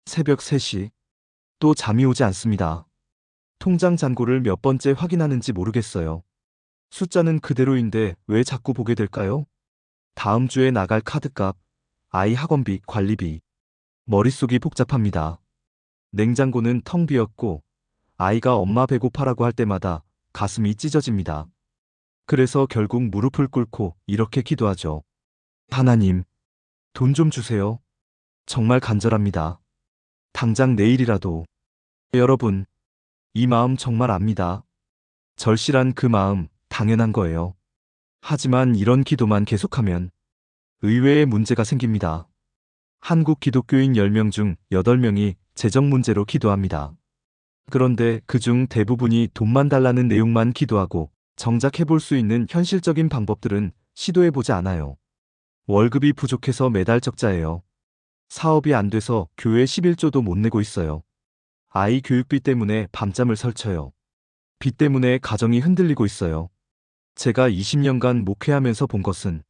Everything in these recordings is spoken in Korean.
새벽 3시. 또 잠이 오지 않습니다. 통장 잔고를 몇 번째 확인하는지 모르겠어요. 숫자는 그대로인데 왜 자꾸 보게 될까요? 다음 주에 나갈 카드값, 아이 학원비, 관리비. 머릿속이 복잡합니다. 냉장고는 텅 비었고 아이가 엄마 배고파라고 할 때마다 가슴이 찢어집니다. 그래서 결국 무릎을 꿇고 이렇게 기도하죠. 하나님, 돈 좀 주세요. 정말 간절합니다. 당장 내일이라도. 여러분, 이 마음 정말 압니다. 절실한 그 마음, 당연한 거예요. 하지만 이런 기도만 계속하면 의외의 문제가 생깁니다. 한국 기독교인 10명 중 8명이 재정 문제로 기도합니다. 그런데 그중 대부분이 돈만 달라는 내용만 기도하고 정작 해볼 수 있는 현실적인 방법들은 시도해보지 않아요. 월급이 부족해서 매달 적자예요. 사업이 안 돼서 교회 11조도 못 내고 있어요. 아이 교육비 때문에 밤잠을 설쳐요. 빚 때문에 가정이 흔들리고 있어요. 제가 20년간 목회하면서 본 것은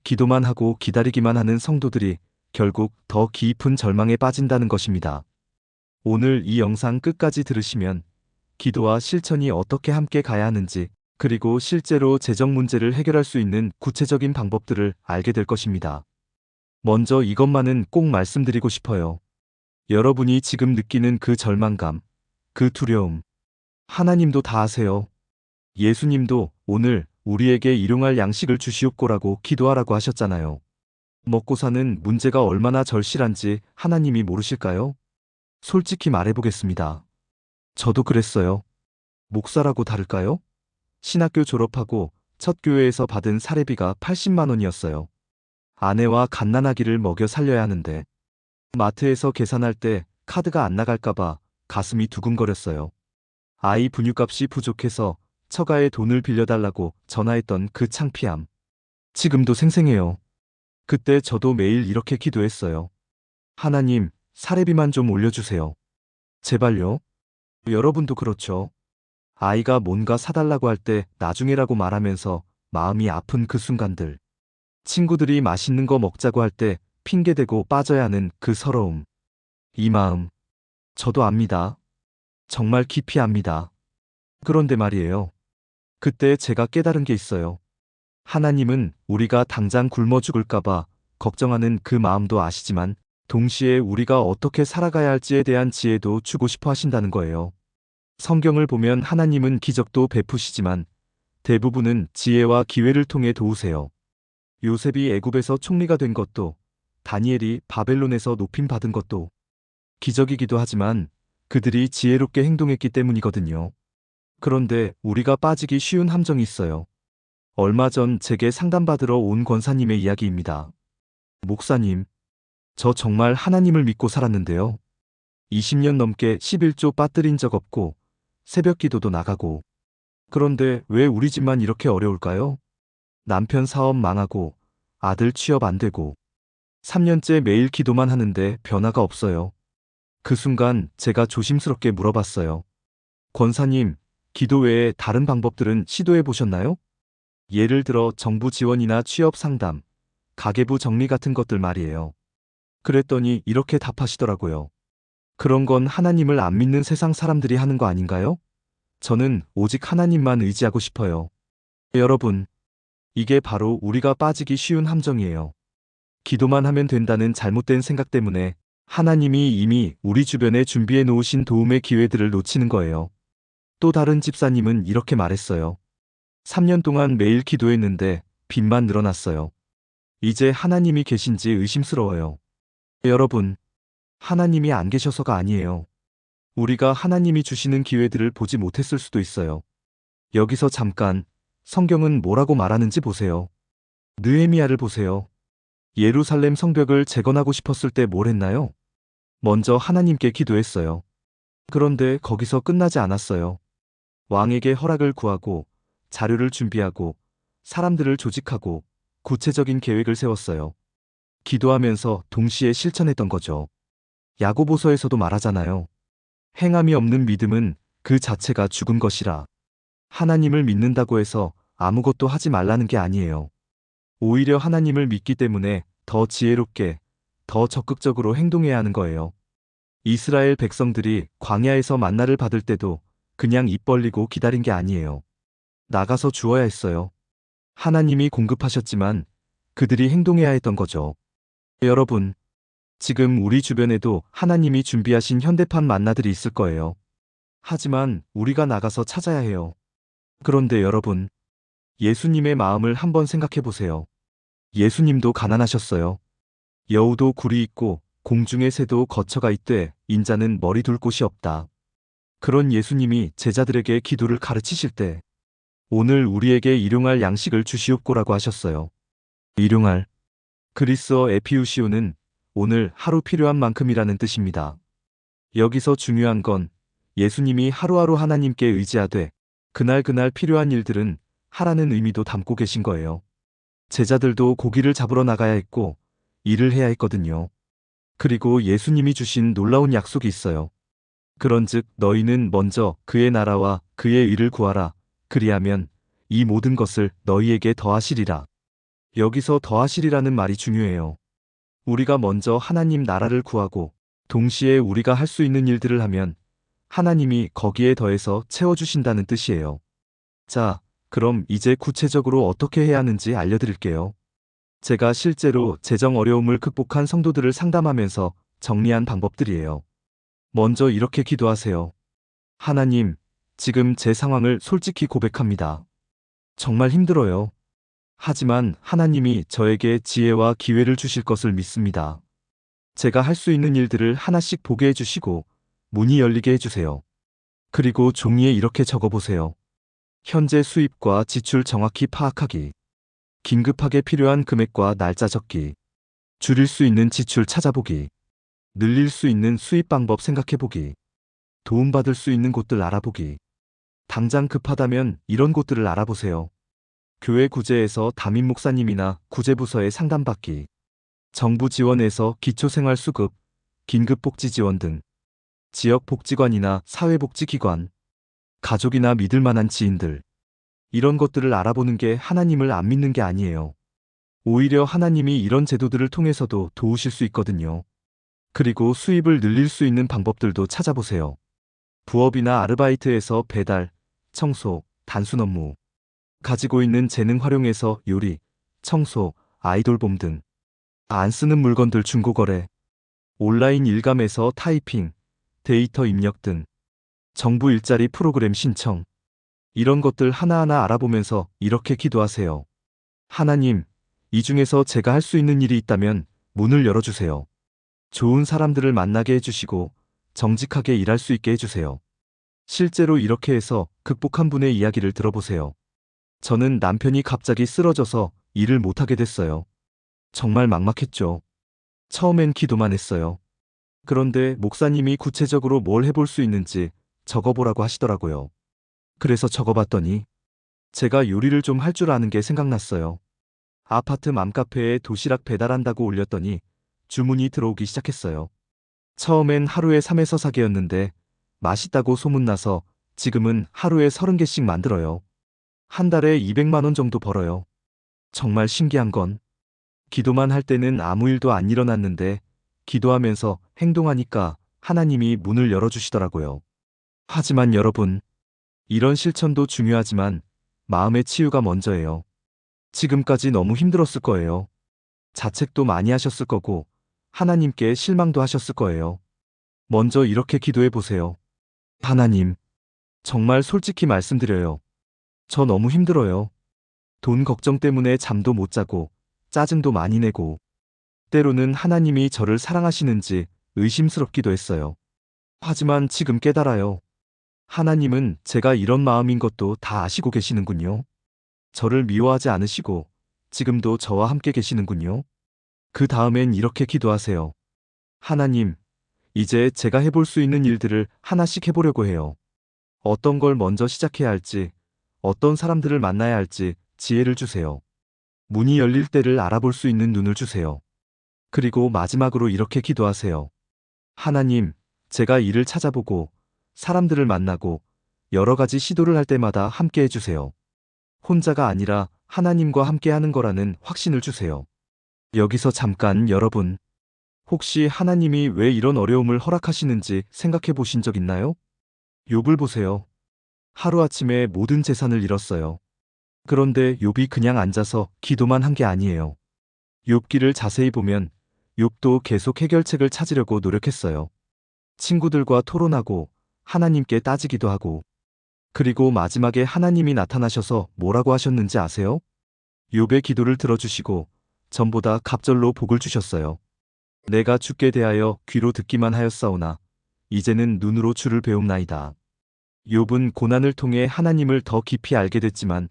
기도만 하고 기다리기만 하는 성도들이 결국 더 깊은 절망에 빠진다는 것입니다. 오늘 이 영상 끝까지 들으시면 기도와 실천이 어떻게 함께 가야 하는지, 그리고 실제로 재정 문제를 해결할 수 있는 구체적인 방법들을 알게 될 것입니다. 먼저 이것만은 꼭 말씀드리고 싶어요. 여러분이 지금 느끼는 그 절망감, 그 두려움, 하나님도 다 아세요. 예수님도 오늘 우리에게 일용할 양식을 주시옵고라고 기도하라고 하셨잖아요. 먹고 사는 문제가 얼마나 절실한지 하나님이 모르실까요? 솔직히 말해보겠습니다. 저도 그랬어요. 목사라고 다를까요? 신학교 졸업하고 첫 교회에서 받은 사례비가 80만 원이었어요. 아내와 갓난아기를 먹여 살려야 하는데 마트에서 계산할 때 카드가 안 나갈까봐 가슴이 두근거렸어요. 아이 분유값이 부족해서 처가에 돈을 빌려달라고 전화했던 그 창피함. 지금도 생생해요. 그때 저도 매일 이렇게 기도했어요. 하나님, 사례비만 좀 올려주세요. 제발요. 여러분도 그렇죠. 아이가 뭔가 사달라고 할 때 나중에라고 말하면서 마음이 아픈 그 순간들. 친구들이 맛있는 거 먹자고 할 때 핑계대고 빠져야 하는 그 서러움. 이 마음. 저도 압니다. 정말 깊이 압니다. 그런데 말이에요. 그때 제가 깨달은 게 있어요. 하나님은 우리가 당장 굶어 죽을까봐 걱정하는 그 마음도 아시지만 동시에 우리가 어떻게 살아가야 할지에 대한 지혜도 주고 싶어 하신다는 거예요. 성경을 보면 하나님은 기적도 베푸시지만 대부분은 지혜와 기회를 통해 도우세요. 요셉이 애굽에서 총리가 된 것도, 다니엘이 바벨론에서 높임 받은 것도 기적이기도 하지만 그들이 지혜롭게 행동했기 때문이거든요. 그런데 우리가 빠지기 쉬운 함정이 있어요. 얼마 전 제게 상담받으러 온 권사님의 이야기입니다. 목사님, 저 정말 하나님을 믿고 살았는데요. 20년 넘게 11조 빠뜨린 적 없고 새벽 기도도 나가고. 그런데 왜 우리 집만 이렇게 어려울까요? 남편 사업 망하고 아들 취업 안 되고 3년째 매일 기도만 하는데 변화가 없어요. 그 순간 제가 조심스럽게 물어봤어요. 권사님, 기도 외에 다른 방법들은 시도해 보셨나요? 예를 들어 정부 지원이나 취업 상담, 가계부 정리 같은 것들 말이에요. 그랬더니 이렇게 답하시더라고요. 그런 건 하나님을 안 믿는 세상 사람들이 하는 거 아닌가요? 저는 오직 하나님만 의지하고 싶어요. 여러분, 이게 바로 우리가 빠지기 쉬운 함정이에요. 기도만 하면 된다는 잘못된 생각 때문에 하나님이 이미 우리 주변에 준비해 놓으신 도움의 기회들을 놓치는 거예요. 또 다른 집사님은 이렇게 말했어요. 3년 동안 매일 기도했는데 빚만 늘어났어요. 이제 하나님이 계신지 의심스러워요. 여러분, 하나님이 안 계셔서가 아니에요. 우리가 하나님이 주시는 기회들을 보지 못했을 수도 있어요. 여기서 잠깐 성경은 뭐라고 말하는지 보세요. 느헤미야를 보세요. 예루살렘 성벽을 재건하고 싶었을 때 뭘 했나요? 먼저 하나님께 기도했어요. 그런데 거기서 끝나지 않았어요. 왕에게 허락을 구하고 자료를 준비하고 사람들을 조직하고 구체적인 계획을 세웠어요. 기도하면서 동시에 실천했던 거죠. 야고보서에서도 말하잖아요. 행함이 없는 믿음은 그 자체가 죽은 것이라. 하나님을 믿는다고 해서 아무것도 하지 말라는 게 아니에요. 오히려 하나님을 믿기 때문에 더 지혜롭게, 더 적극적으로 행동해야 하는 거예요. 이스라엘 백성들이 광야에서 만나를 받을 때도 그냥 입 벌리고 기다린 게 아니에요. 나가서 주어야 했어요. 하나님이 공급하셨지만 그들이 행동해야 했던 거죠. 여러분, 지금 우리 주변에도 하나님이 준비하신 현대판 만나들이 있을 거예요. 하지만 우리가 나가서 찾아야 해요. 그런데 여러분, 예수님의 마음을 한번 생각해 보세요. 예수님도 가난하셨어요. 여우도 굴이 있고 공중의 새도 거처가 있되 인자는 머리 둘 곳이 없다. 그런 예수님이 제자들에게 기도를 가르치실 때 오늘 우리에게 일용할 양식을 주시옵고라고 하셨어요. 일용할. 그리스어 에피우시오는 오늘 하루 필요한 만큼이라는 뜻입니다. 여기서 중요한 건 예수님이 하루하루 하나님께 의지하되 그날 필요한 일들은 하라는 의미도 담고 계신 거예요. 제자들도 고기를 잡으러 나가야 했고 일을 해야 했거든요. 그리고 예수님이 주신 놀라운 약속이 있어요. 그런즉 너희는 먼저 그의 나라와 그의 의를 구하라. 그리하면 이 모든 것을 너희에게 더하시리라. 여기서 더하시리라는 말이 중요해요. 우리가 먼저 하나님 나라를 구하고 동시에 우리가 할 수 있는 일들을 하면 하나님이 거기에 더해서 채워주신다는 뜻이에요. 자, 그럼 이제 구체적으로 어떻게 해야 하는지 알려드릴게요. 제가 실제로 재정 어려움을 극복한 성도들을 상담하면서 정리한 방법들이에요. 먼저 이렇게 기도하세요. 하나님, 지금 제 상황을 솔직히 고백합니다. 정말 힘들어요. 하지만 하나님이 저에게 지혜와 기회를 주실 것을 믿습니다. 제가 할 수 있는 일들을 하나씩 보게 해주시고 문이 열리게 해주세요. 그리고 종이에 이렇게 적어보세요. 현재 수입과 지출 정확히 파악하기. 긴급하게 필요한 금액과 날짜 적기. 줄일 수 있는 지출 찾아보기. 늘릴 수 있는 수입 방법 생각해보기. 도움받을 수 있는 곳들 알아보기. 당장 급하다면 이런 곳들을 알아보세요. 교회 구제에서 담임 목사님이나 구제부서에 상담받기. 정부 지원에서 기초생활수급, 긴급복지 지원 등. 지역복지관이나 사회복지기관. 가족이나 믿을 만한 지인들. 이런 것들을 알아보는 게 하나님을 안 믿는 게 아니에요. 오히려 하나님이 이런 제도들을 통해서도 도우실 수 있거든요. 그리고 수입을 늘릴 수 있는 방법들도 찾아보세요. 부업이나 아르바이트에서 배달, 청소, 단순 업무. 가지고 있는 재능 활용해서 요리, 청소, 아이돌봄 등. 안 쓰는 물건들 중고거래. 온라인 일감에서 타이핑, 데이터 입력 등. 정부 일자리 프로그램 신청. 이런 것들 하나하나 알아보면서 이렇게 기도하세요. 하나님, 이 중에서 제가 할 수 있는 일이 있다면 문을 열어주세요. 좋은 사람들을 만나게 해주시고 정직하게 일할 수 있게 해주세요. 실제로 이렇게 해서 극복한 분의 이야기를 들어보세요. 저는 남편이 갑자기 쓰러져서 일을 못하게 됐어요. 정말 막막했죠. 처음엔 기도만 했어요. 그런데 목사님이 구체적으로 뭘 해볼 수 있는지 적어보라고 하시더라고요. 그래서 적어봤더니 제가 요리를 좀 할 줄 아는 게 생각났어요. 아파트 맘카페에 도시락 배달한다고 올렸더니 주문이 들어오기 시작했어요. 처음엔 하루에 3에서 4개였는데 맛있다고 소문나서 지금은 하루에 30개씩 만들어요. 한 달에 200만 원 정도 벌어요. 정말 신기한 건 기도만 할 때는 아무 일도 안 일어났는데 기도하면서 행동하니까 하나님이 문을 열어주시더라고요. 하지만 여러분, 이런 실천도 중요하지만 마음의 치유가 먼저예요. 지금까지 너무 힘들었을 거예요. 자책도 많이 하셨을 거고 하나님께 실망도 하셨을 거예요. 먼저 이렇게 기도해 보세요. 하나님, 정말 솔직히 말씀드려요. 저 너무 힘들어요. 돈 걱정 때문에 잠도 못 자고 짜증도 많이 내고 때로는 하나님이 저를 사랑하시는지 의심스럽기도 했어요. 하지만 지금 깨달아요. 하나님은 제가 이런 마음인 것도 다 아시고 계시는군요. 저를 미워하지 않으시고 지금도 저와 함께 계시는군요. 그 다음엔 이렇게 기도하세요. 하나님, 이제 제가 해볼 수 있는 일들을 하나씩 해보려고 해요. 어떤 걸 먼저 시작해야 할지, 어떤 사람들을 만나야 할지 지혜를 주세요. 문이 열릴 때를 알아볼 수 있는 눈을 주세요. 그리고 마지막으로 이렇게 기도하세요. 하나님, 제가 일을 찾아보고 사람들을 만나고 여러 가지 시도를 할 때마다 함께 해주세요. 혼자가 아니라 하나님과 함께 하는 거라는 확신을 주세요. 여기서 잠깐 여러분, 혹시 하나님이 왜 이런 어려움을 허락하시는지 생각해 보신 적 있나요? 욥을 보세요. 하루아침에 모든 재산을 잃었어요. 그런데 욥이 그냥 앉아서 기도만 한 게 아니에요. 욥기를 자세히 보면 욥도 계속 해결책을 찾으려고 노력했어요. 친구들과 토론하고 하나님께 따지기도 하고, 그리고 마지막에 하나님이 나타나셔서 뭐라고 하셨는지 아세요? 욥의 기도를 들어주시고 전보다 갑절로 복을 주셨어요. 내가 주께 대하여 귀로 듣기만 하였사오나 이제는 눈으로 주를 배움나이다. 욥은 고난을 통해 하나님을 더 깊이 알게 됐지만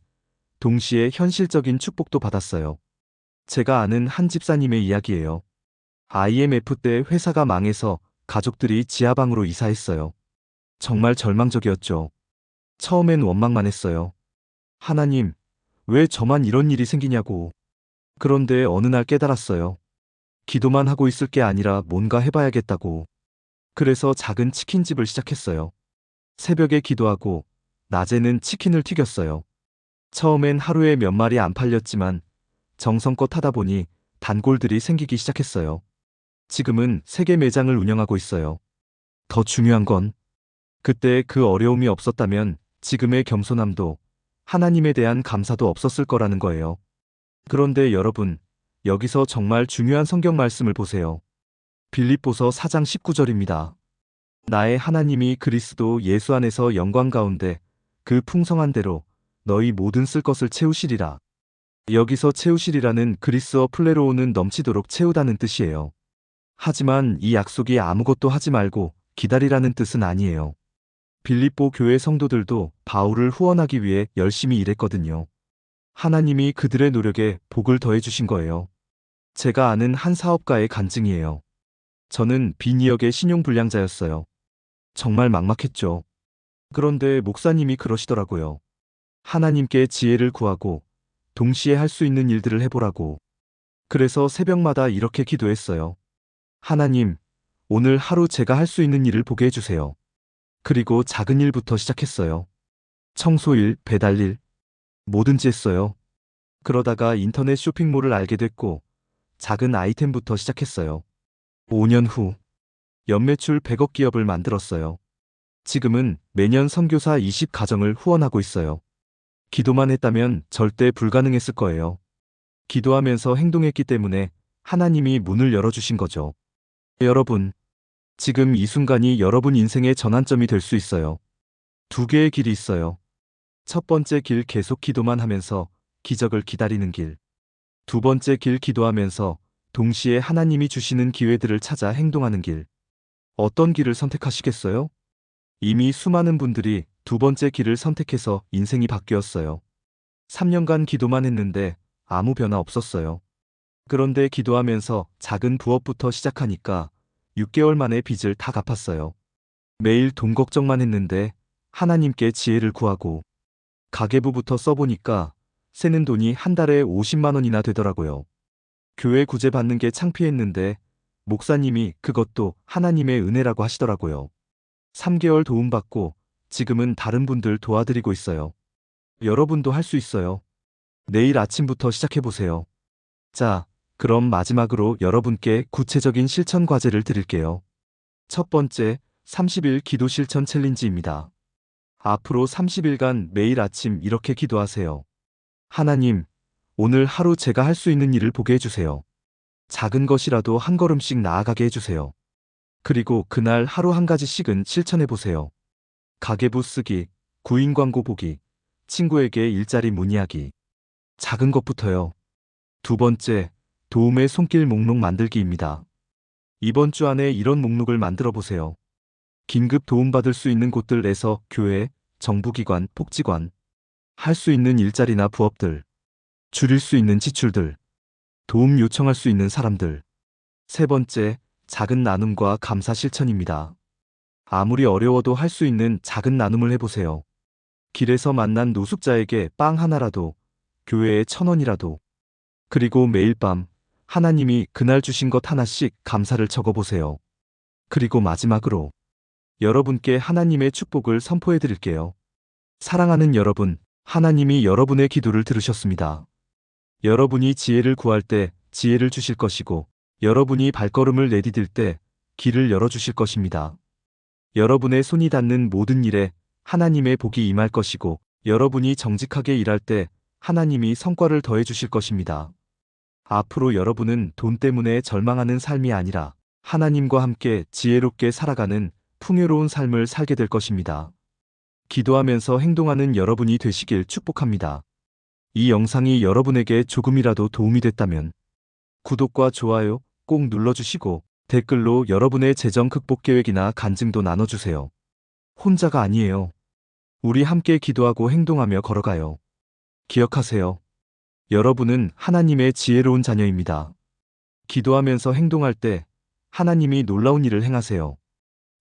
동시에 현실적인 축복도 받았어요. 제가 아는 한 집사님의 이야기예요. IMF 때 회사가 망해서 가족들이 지하방으로 이사했어요. 정말 절망적이었죠. 처음엔 원망만 했어요. 하나님, 왜 저만 이런 일이 생기냐고. 그런데 어느 날 깨달았어요. 기도만 하고 있을 게 아니라 뭔가 해봐야겠다고. 그래서 작은 치킨집을 시작했어요. 새벽에 기도하고 낮에는 치킨을 튀겼어요. 처음엔 하루에 몇 마리 안 팔렸지만 정성껏 하다 보니 단골들이 생기기 시작했어요. 지금은 3개 매장을 운영하고 있어요. 더 중요한 건 그때 그 어려움이 없었다면 지금의 겸손함도 하나님에 대한 감사도 없었을 거라는 거예요. 그런데 여러분, 여기서 정말 중요한 성경 말씀을 보세요. 빌립보서 4장 19절입니다. 나의 하나님이 그리스도 예수 안에서 영광 가운데 그 풍성한 대로 너희 모든 쓸 것을 채우시리라. 여기서 채우시리라는 그리스어 플레로우는 넘치도록 채우다는 뜻이에요. 하지만 이 약속이 아무것도 하지 말고 기다리라는 뜻은 아니에요. 빌립보 교회 성도들도 바울을 후원하기 위해 열심히 일했거든요. 하나님이 그들의 노력에 복을 더해 주신 거예요. 제가 아는 한 사업가의 간증이에요. 저는 빈2억의 신용불량자였어요. 정말 막막했죠. 그런데 목사님이 그러시더라고요. 하나님께 지혜를 구하고 동시에 할 수 있는 일들을 해보라고. 그래서 새벽마다 이렇게 기도했어요. 하나님, 오늘 하루 제가 할 수 있는 일을 보게 해주세요. 그리고 작은 일부터 시작했어요. 청소일, 배달일, 뭐든지 했어요. 그러다가 인터넷 쇼핑몰을 알게 됐고 작은 아이템부터 시작했어요. 5년 후 연매출 100억 기업을 만들었어요. 지금은 매년 선교사 20가정을 후원하고 있어요. 기도만 했다면 절대 불가능했을 거예요. 기도하면서 행동했기 때문에 하나님이 문을 열어주신 거죠. 여러분, 지금 이 순간이 여러분 인생의 전환점이 될 수 있어요. 2개의 길이 있어요. 첫 번째 길 계속 기도만 하면서 기적을 기다리는 길. 2번째 길 기도하면서 동시에 하나님이 주시는 기회들을 찾아 행동하는 길. 어떤 길을 선택하시겠어요? 이미 수많은 분들이 2번째 길을 선택해서 인생이 바뀌었어요. 3년간 기도만 했는데 아무 변화 없었어요. 그런데 기도하면서 작은 부업부터 시작하니까 6개월 만에 빚을 다 갚았어요. 매일 돈 걱정만 했는데 하나님께 지혜를 구하고 가계부부터 써보니까 새는 돈이 한 달에 50만 원이나 되더라고요. 교회 구제 받는 게 창피했는데 목사님이 그것도 하나님의 은혜라고 하시더라고요. 3개월 도움받고 지금은 다른 분들 도와드리고 있어요. 여러분도 할 수 있어요. 내일 아침부터 시작해보세요. 자, 그럼 마지막으로 여러분께 구체적인 실천 과제를 드릴게요. 첫 번째, 30일 기도 실천 챌린지입니다. 앞으로 30일간 매일 아침 이렇게 기도하세요. 하나님, 오늘 하루 제가 할 수 있는 일을 보게 해주세요. 작은 것이라도 한 걸음씩 나아가게 해주세요. 그리고 그날 하루 한 가지씩은 실천해보세요. 가계부 쓰기, 구인 광고 보기, 친구에게 일자리 문의하기. 작은 것부터요. 2번째, 도움의 손길 목록 만들기입니다. 이번 주 안에 이런 목록을 만들어 보세요. 긴급 도움받을 수 있는 곳들에서 교회, 정부기관, 복지관, 할 수 있는 일자리나 부업들, 줄일 수 있는 지출들, 도움 요청할 수 있는 사람들. 3번째, 작은 나눔과 감사 실천입니다. 아무리 어려워도 할 수 있는 작은 나눔을 해보세요. 길에서 만난 노숙자에게 빵 하나라도, 교회에 1,000원이라도. 그리고 매일 밤 하나님이 그날 주신 것 하나씩 감사를 적어보세요. 그리고 마지막으로 여러분께 하나님의 축복을 선포해 드릴게요. 사랑하는 여러분, 하나님이 여러분의 기도를 들으셨습니다. 여러분이 지혜를 구할 때 지혜를 주실 것이고, 여러분이 발걸음을 내디딜 때 길을 열어주실 것입니다. 여러분의 손이 닿는 모든 일에 하나님의 복이 임할 것이고, 여러분이 정직하게 일할 때 하나님이 성과를 더해 주실 것입니다. 앞으로 여러분은 돈 때문에 절망하는 삶이 아니라 하나님과 함께 지혜롭게 살아가는 풍요로운 삶을 살게 될 것입니다. 기도하면서 행동하는 여러분이 되시길 축복합니다. 이 영상이 여러분에게 조금이라도 도움이 됐다면 구독과 좋아요 꼭 눌러주시고, 댓글로 여러분의 재정 극복 계획이나 간증도 나눠주세요. 혼자가 아니에요. 우리 함께 기도하고 행동하며 걸어가요. 기억하세요. 여러분은 하나님의 지혜로운 자녀입니다. 기도하면서 행동할 때 하나님이 놀라운 일을 행하세요.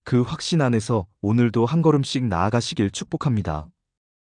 그 확신 안에서 오늘도 한 걸음씩 나아가시길 축복합니다.